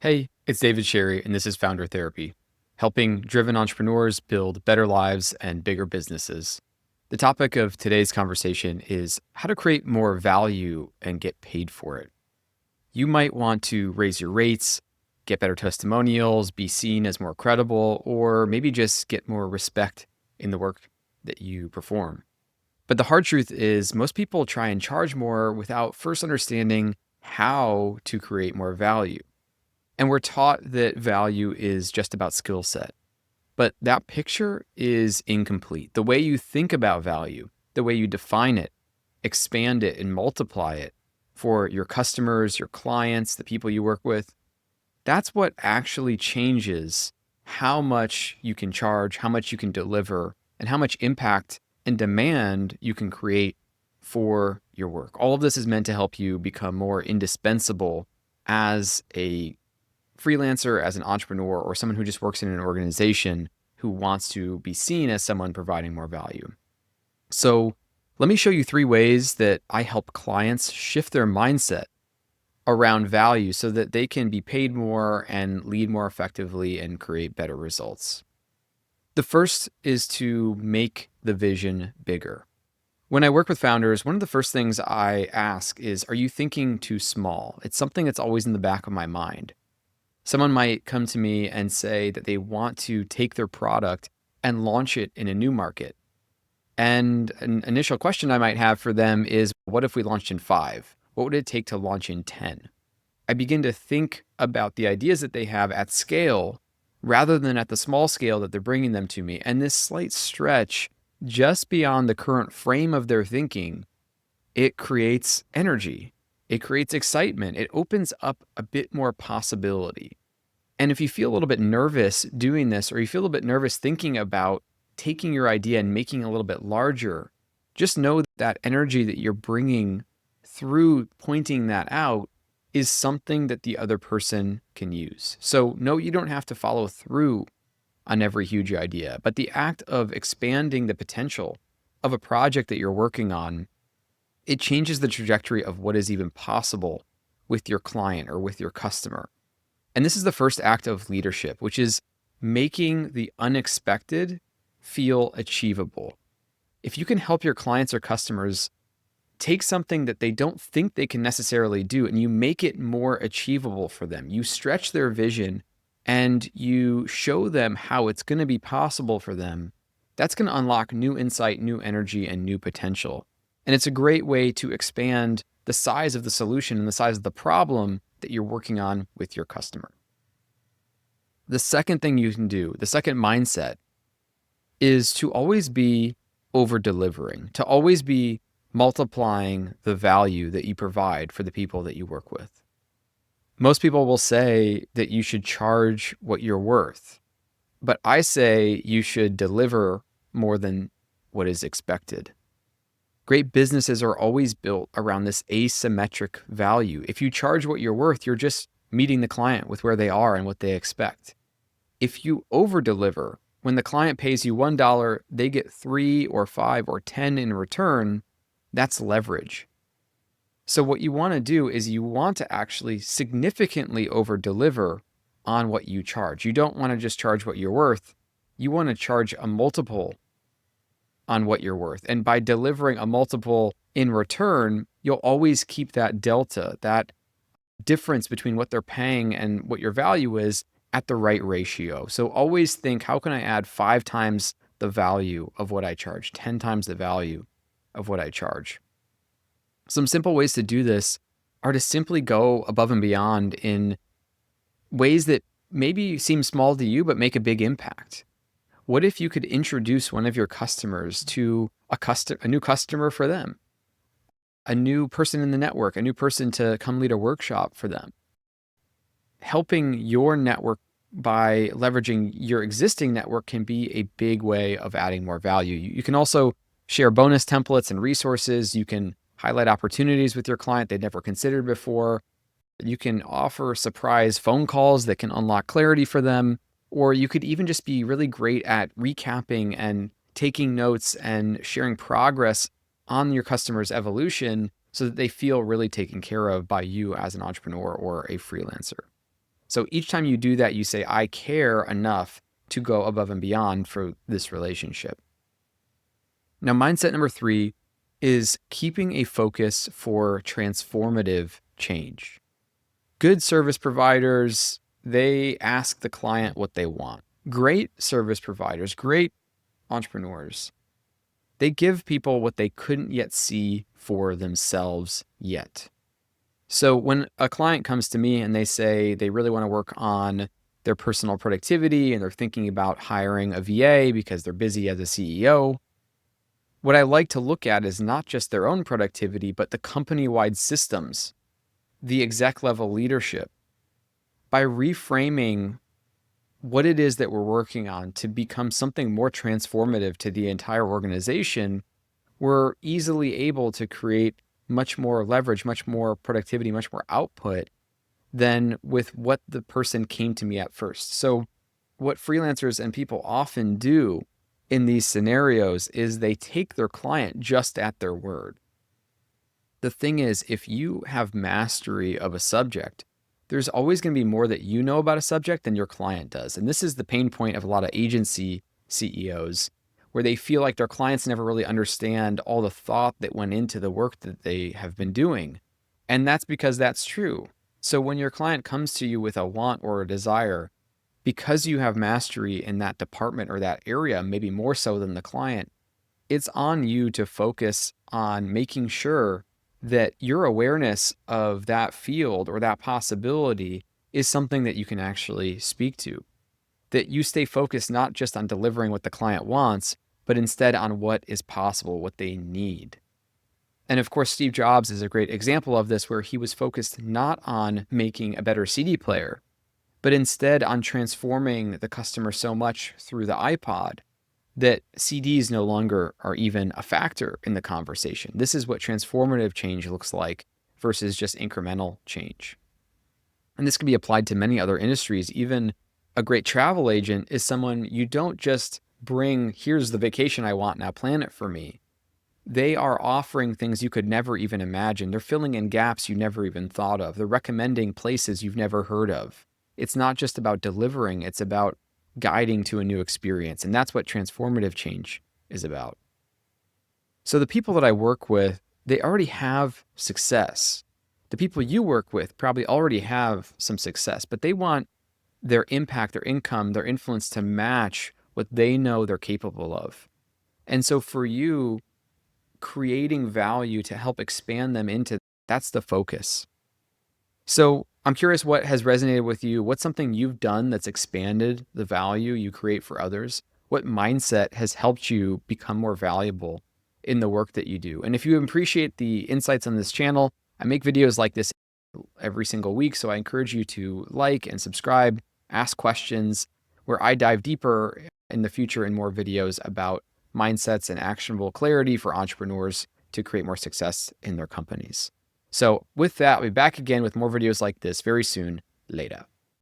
Hey, it's David Sherry, and this is Founder Therapy, helping driven entrepreneurs build better lives and bigger businesses. The topic of today's conversation is how to create more value and get paid for it. You might want to raise your rates, get better testimonials, be seen as more credible, or maybe just get more respect in the work that you perform. But the hard truth is, most people try and charge more without first understanding how to create more value. And we're taught that value is just about skill set. But that picture is incomplete. The way you think about value, the way you define it, expand it, and multiply it for your customers, your clients, the people you work with, that's what actually changes how much you can charge, how much you can deliver, and how much impact and demand you can create for your work. All of this is meant to help you become more indispensable as a freelancer, as an entrepreneur, or someone who just works in an organization who wants to be seen as someone providing more value. So let me show you 3 ways that I help clients shift their mindset around value so that they can be paid more and lead more effectively and create better results. The first is to make the vision bigger. When I work with founders, one of the first things I ask is, are you thinking too small? It's something that's always in the back of my mind. Someone might come to me and say that they want to take their product and launch it in a new market. And an initial question I might have for them is, what if we launched in 5? What would it take to launch in 10? I begin to think about the ideas that they have at scale rather than at the small scale that they're bringing them to me. And this slight stretch just beyond the current frame of their thinking, it creates energy. It creates excitement. It opens up a bit more possibility. And if you feel a little bit nervous doing this, or you feel a little bit nervous thinking about taking your idea and making it a little bit larger, just know that energy that you're bringing through pointing that out is something that the other person can use. So no, you don't have to follow through on every huge idea, but the act of expanding the potential of a project that you're working on, it changes the trajectory of what is even possible with your client or with your customer. And this is the first act of leadership, which is making the unexpected feel achievable. If you can help your clients or customers take something that they don't think they can necessarily do and you make it more achievable for them, you stretch their vision and you show them how it's going to be possible for them, that's going to unlock new insight, new energy, and new potential. And it's a great way to expand the size of the solution and the size of the problem that you're working on with your customer. The second thing you can do, the second mindset, is to always be over-delivering, to always be multiplying the value that you provide for the people that you work with. Most people will say that you should charge what you're worth, but I say you should deliver more than what is expected. Great businesses are always built around this asymmetric value. If you charge what you're worth, you're just meeting the client with where they are and what they expect. If you over-deliver, when the client pays you $1, they get 3 or 5 or 10 in return, that's leverage. So what you want to do is you want to actually significantly over-deliver on what you charge. You don't want to just charge what you're worth. You want to charge a multiple on what you're worth. And by delivering a multiple in return, you'll always keep that delta, that difference between what they're paying and what your value is at the right ratio. So always think, how can I add 5 times the value of what I charge, 10 times the value of what I charge? Some simple ways to do this are to simply go above and beyond in ways that maybe seem small to you, but make a big impact. What if you could introduce one of your customers to a new customer for them, a new person in the network, a new person to come lead a workshop for them? Helping your network by leveraging your existing network can be a big way of adding more value. You can also share bonus templates and resources. You can highlight opportunities with your client they'd never considered before. You can offer surprise phone calls that can unlock clarity for them. Or you could even just be really great at recapping and taking notes and sharing progress on your customer's evolution so that they feel really taken care of by you as an entrepreneur or a freelancer. So each time you do that, you say, I care enough to go above and beyond for this relationship. Now, mindset number 3 is keeping a focus for transformative change. Good service providers, they ask the client what they want. Great service providers, great entrepreneurs, they give people what they couldn't yet see for themselves yet. So when a client comes to me and they say they really want to work on their personal productivity and they're thinking about hiring a VA because they're busy as a CEO, what I like to look at is not just their own productivity, but the company-wide systems, the exec level leadership. By reframing what it is that we're working on to become something more transformative to the entire organization, we're easily able to create much more leverage, much more productivity, much more output than with what the person came to me at first. So what freelancers and people often do in these scenarios is they take their client just at their word. The thing is, if you have mastery of a subject, there's always going to be more that you know about a subject than your client does. And this is the pain point of a lot of agency CEOs, where they feel like their clients never really understand all the thought that went into the work that they have been doing. And that's because that's true. So when your client comes to you with a want or a desire, because you have mastery in that department or that area, maybe more so than the client, it's on you to focus on making sure that your awareness of that field or that possibility is something that you can actually speak to. That you stay focused not just on delivering what the client wants, but instead on what is possible, what they need. And of course, Steve Jobs is a great example of this, where he was focused not on making a better CD player, but instead on transforming the customer so much through the iPod that CDs no longer are even a factor in the conversation. This is what transformative change looks like versus just incremental change. And this can be applied to many other industries. Even a great travel agent is someone you don't just bring, here's the vacation I want, now plan it for me. They are offering things you could never even imagine. They're filling in gaps you never even thought of. They're recommending places you've never heard of. It's not just about delivering, it's about guiding to a new experience. And that's what transformative change is about. So the people that I work with, they already have success. The people you work with probably already have some success, but they want their impact, their income, their influence to match what they know they're capable of. And so for you, creating value to help expand them into, that's the focus. So I'm curious what has resonated with you. What's something you've done that's expanded the value you create for others? What mindset has helped you become more valuable in the work that you do? And if you appreciate the insights on this channel, I make videos like this every single week. So I encourage you to like and subscribe, ask questions, where I dive deeper in the future in more videos about mindsets and actionable clarity for entrepreneurs to create more success in their companies. So with that, I'll be back again with more videos like this very soon. Later.